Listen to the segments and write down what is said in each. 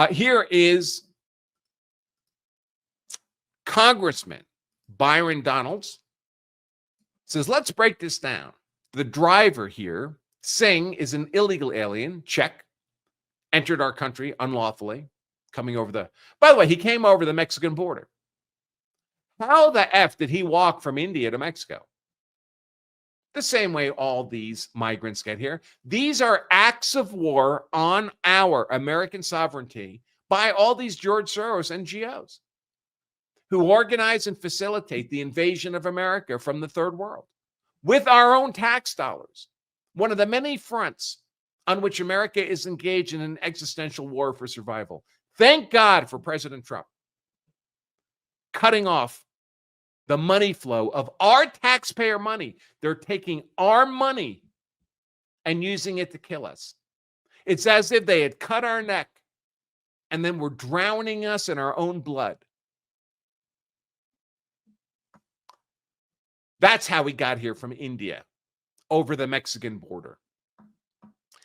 Here is Congressman Byron Donalds. Says, let's break this down. The driver here, Singh, is an illegal alien, check, entered our country unlawfully, coming over the, by the way, he came over the Mexican border. How the F did he walk from India to Mexico? The same way all these migrants get here. These are acts of war on our American sovereignty by all these George Soros NGOs who organize and facilitate the invasion of America from the third world with our own tax dollars. One of the many fronts on which America is engaged in an existential war for survival. Thank God for President Trump cutting off the money flow of our taxpayer money. They're taking our money and using it to kill us. It's as if they had cut our neck and then were drowning us in our own blood. That's how we got here from India over the Mexican border.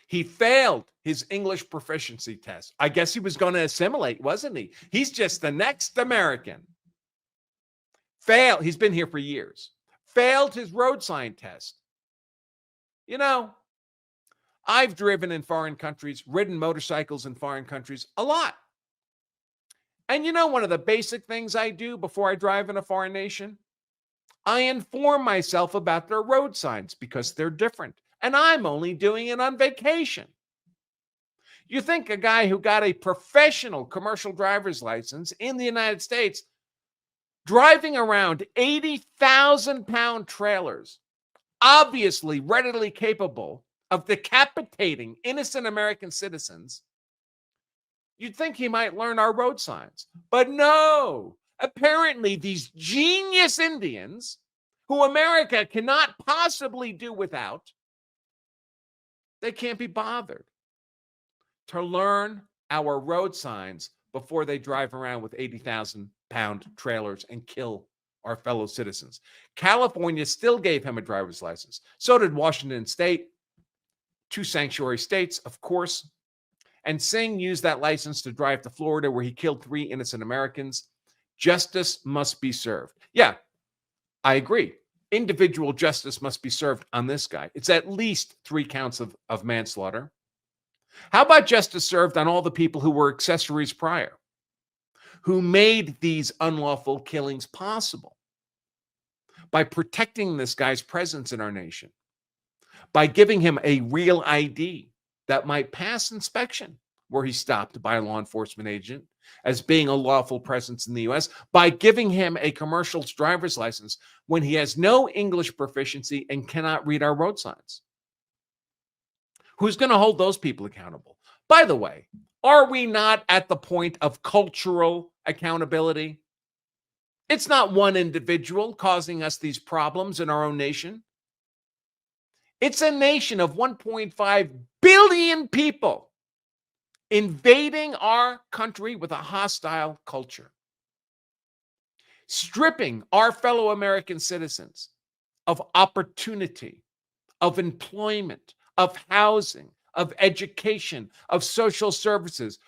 He failed his English proficiency test. I guess he was going to assimilate, wasn't he? He's just the next American. Failed. He's been here for years. Failed his road sign test. You know, I've driven in foreign countries, ridden motorcycles in foreign countries a lot. And you know, one of the basic things I do before I drive in a foreign nation? I inform myself about their road signs because they're different. And I'm only doing it on vacation. You think a guy who got a professional commercial driver's license in the United States driving around 80,000-pound trailers, obviously readily capable of decapitating innocent American citizens, you'd think he might learn our road signs. But no, apparently these genius Indians, who America cannot possibly do without, they can't be bothered to learn our road signs before they drive around with 80,000-pound trailers and kill our fellow citizens. California still gave him a driver's license. So did Washington State, 2 sanctuary states, of course. And Singh used that license to drive to Florida, where he killed 3 innocent Americans. Justice must be served. Yeah, I agree. Individual justice must be served on this guy. It's at least 3 counts of manslaughter. How about justice served on all the people who were accessories prior, who made these unlawful killings possible by protecting this guy's presence in our nation, by giving him a real ID that might pass inspection were he stopped by a law enforcement agent as being a lawful presence in the U.S., by giving him a commercial driver's license when he has no English proficiency and cannot read our road signs. Who's going to hold those people accountable? By the way, are we not at the point of cultural accountability? It's not one individual causing us these problems in our own nation. It's a nation of 1.5 billion people invading our country with a hostile culture, stripping our fellow American citizens of opportunity, of employment, of housing, of education, of social services,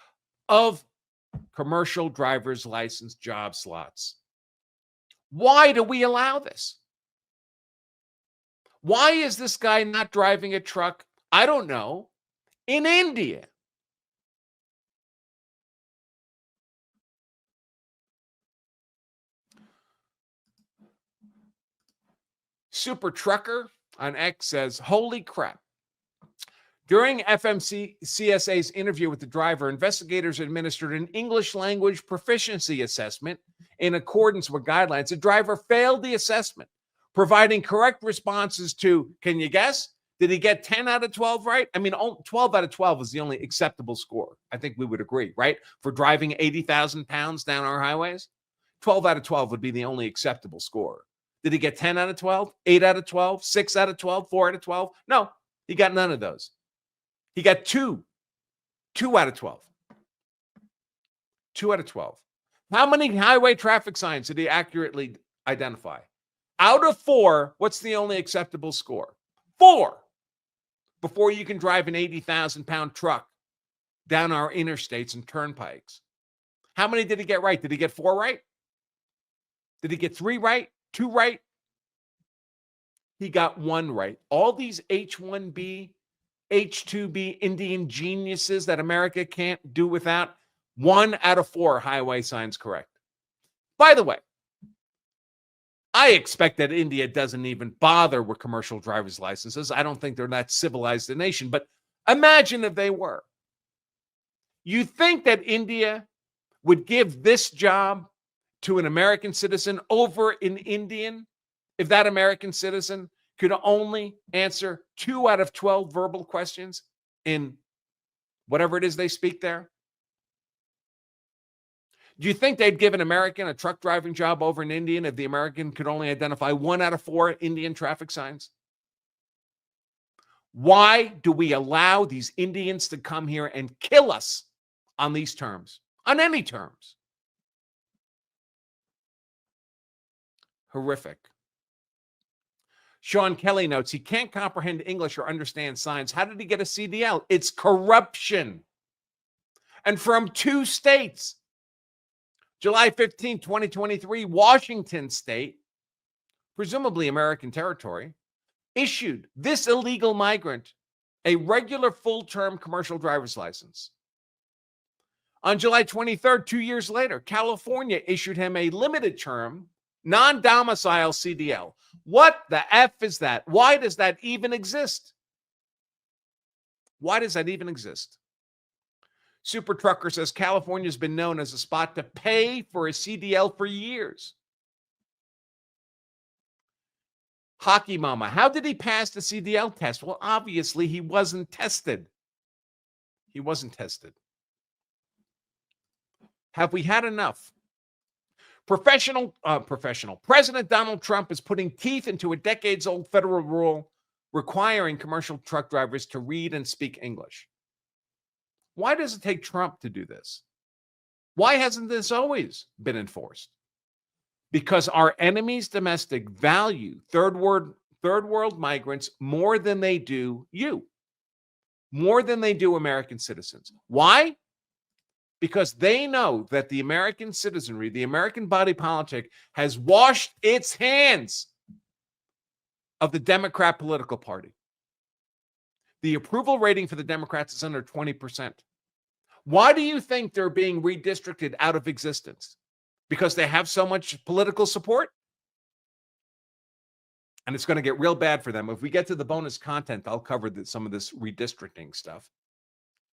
of commercial driver's license job slots. Why do we allow this? Why is this guy not driving a truck, I don't know, in India? Super Trucker on X says, holy crap. During FMCSA's interview with the driver, investigators administered an English language proficiency assessment in accordance with guidelines. The driver failed the assessment, providing correct responses to, can you guess? Did he get 10 out of 12 right? I mean, 12 out of 12 is the only acceptable score. I think we would agree, right? For driving 80,000 pounds down our highways, 12 out of 12 would be the only acceptable score. Did he get 10 out of 12, 8 out of 12, 6 out of 12, 4 out of 12? No, he got none of those. He got 2 out of 12. 2 out of 12. How many highway traffic signs did he accurately identify? Out of 4, what's the only acceptable score? 4. Before you can drive an 80,000-pound truck down our interstates and turnpikes. How many did he get right? Did he get 4 right? Did he get 3 right? 2 right? He got 1 right. All these H-1B, H-2B Indian geniuses that America can't do without, 1 out of 4 highway signs correct. By the way, I expect that India doesn't even bother with commercial driver's licenses. I don't think they're that civilized a nation, but imagine if they were. You think that India would give this job to an American citizen over an Indian if that American citizen could only answer 2 out of 12 verbal questions in whatever it is they speak there? Do you think they'd give an American a truck driving job over an Indian if the American could only identify 1 out of 4 Indian traffic signs? Why do we allow these Indians to come here and kill us on these terms, on any terms? Horrific. Sean Kelly notes he can't comprehend English or understand signs. How did he get a CDL? It's corruption. And from 2 states. July 15, 2023, Washington State, presumably American territory, issued this illegal migrant a regular full-term commercial driver's license. On July 23rd, 2 years later, California issued him a limited term, non-domicile CDL. What the F is that? Why does that even exist? Why does that even exist? Super Trucker says California's been known as a spot to pay for a CDL for years. Hockey Mama, how did he pass the CDL test? Well, obviously he wasn't tested. He wasn't tested. Have we had enough? Professional. President Donald Trump is putting teeth into a decades-old federal rule requiring commercial truck drivers to read and speak English. Why does it take Trump to do this? Why hasn't this always been enforced? Because our enemies domestic value third world migrants more than they do you, more than they do American citizens. Why? Because they know that the American citizenry, the American body politic, has washed its hands of the Democrat political party. The approval rating for the Democrats is under 20%. Why do you think they're being redistricted out of existence? Because they have so much political support? And it's going to get real bad for them. If we get to the bonus content, I'll cover some of this redistricting stuff.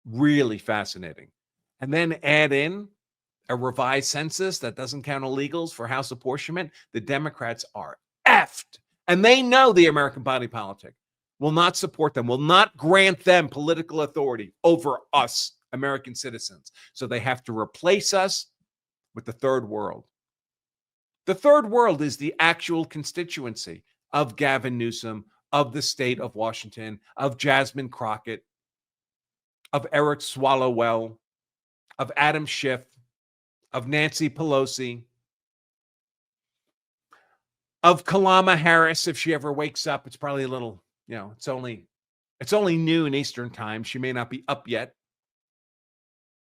Really fascinating. And then add in a revised census that doesn't count illegals for House apportionment. The Democrats are effed. And they know the American body politic will not support them, will not grant them political authority over us, American citizens. So they have to replace us with the third world. The third world is the actual constituency of Gavin Newsom, of the state of Washington, of Jasmine Crockett, of Eric Swalwell, of Adam Schiff, of Nancy Pelosi, of Kamala Harris. If she ever wakes up, it's probably a little, it's only noon Eastern time. She may not be up yet,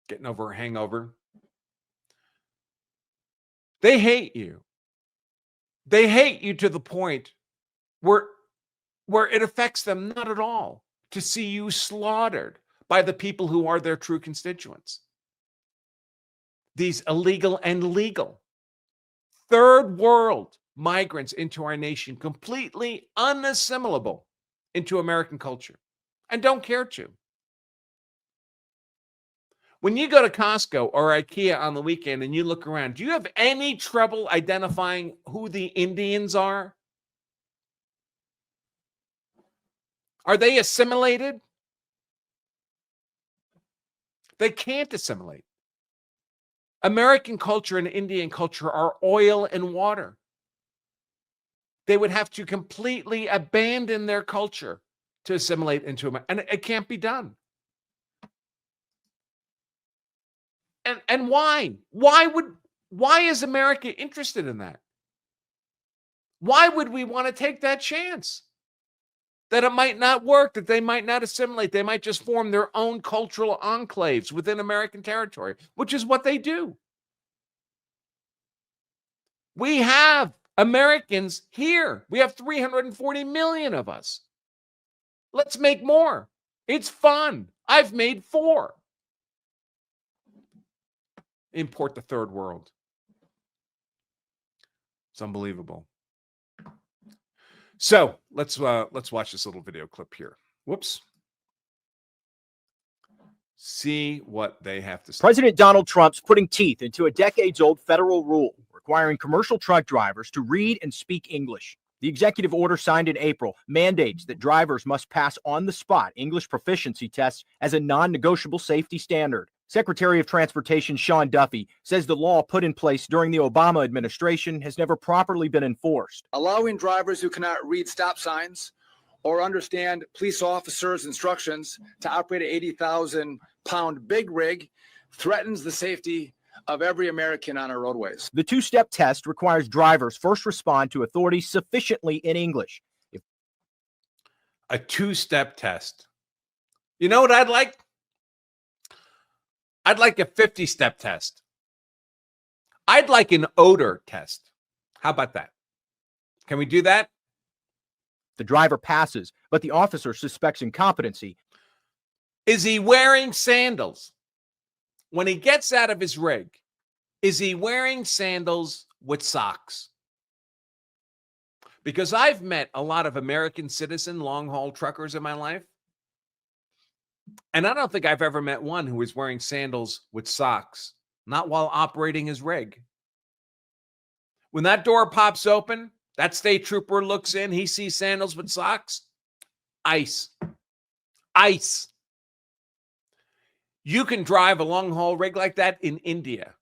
getting over her hangover. They hate you. They hate you to the point where it affects them not at all to see you slaughtered by the people who are their true constituents. These illegal and legal third world migrants into our nation, completely unassimilable into American culture, and don't care to. When you go to Costco or IKEA on the weekend and you look around, do you have any trouble identifying who the Indians are? Are they assimilated? They can't assimilate. American culture and Indian culture are oil and water. They would have to completely abandon their culture to assimilate into America, and it can't be done. And why? Why is America interested in that? Why would we want to take that chance? that it might not work, that they might not assimilate. They might just form their own cultural enclaves within American territory, which is what they do. We have Americans here. We have 340 million of us. Let's make more. It's fun. I've made 4. Import the third world. It's unbelievable. So let's watch this little video clip here. Whoops. See what they have to say. President Donald Trump's putting teeth into a decades-old federal rule requiring commercial truck drivers to read and speak English. The executive order signed in April mandates that drivers must pass on-the-spot English proficiency tests as a non-negotiable safety standard. Secretary of Transportation Sean Duffy says the law put in place during the Obama administration has never properly been enforced. Allowing drivers who cannot read stop signs or understand police officers' instructions to operate an 80,000-pound big rig threatens the safety of every American on our roadways. The two-step test requires drivers first respond to authorities sufficiently in English. A two-step test. You know what I'd like? I'd like a 50-step test. I'd like an odor test. How about that? Can we do that? The driver passes, but the officer suspects incompetency. Is he wearing sandals? When he gets out of his rig, is he wearing sandals with socks? Because I've met a lot of American citizen long-haul truckers in my life, and I don't think I've ever met one who was wearing sandals with socks, not while operating his rig. When that door pops open, that state trooper looks in, he sees sandals with socks. Ice. Ice. You can drive a long-haul rig like that in India.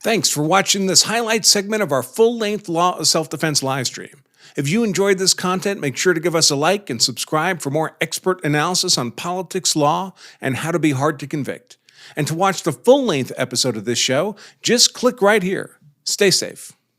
Thanks for watching this highlight segment of our full-length Law of Self-Defense live stream. If you enjoyed this content, make sure to give us a like and subscribe for more expert analysis on politics, law, and how to be hard to convict. And to watch the full-length episode of this show, just click right here. Stay safe.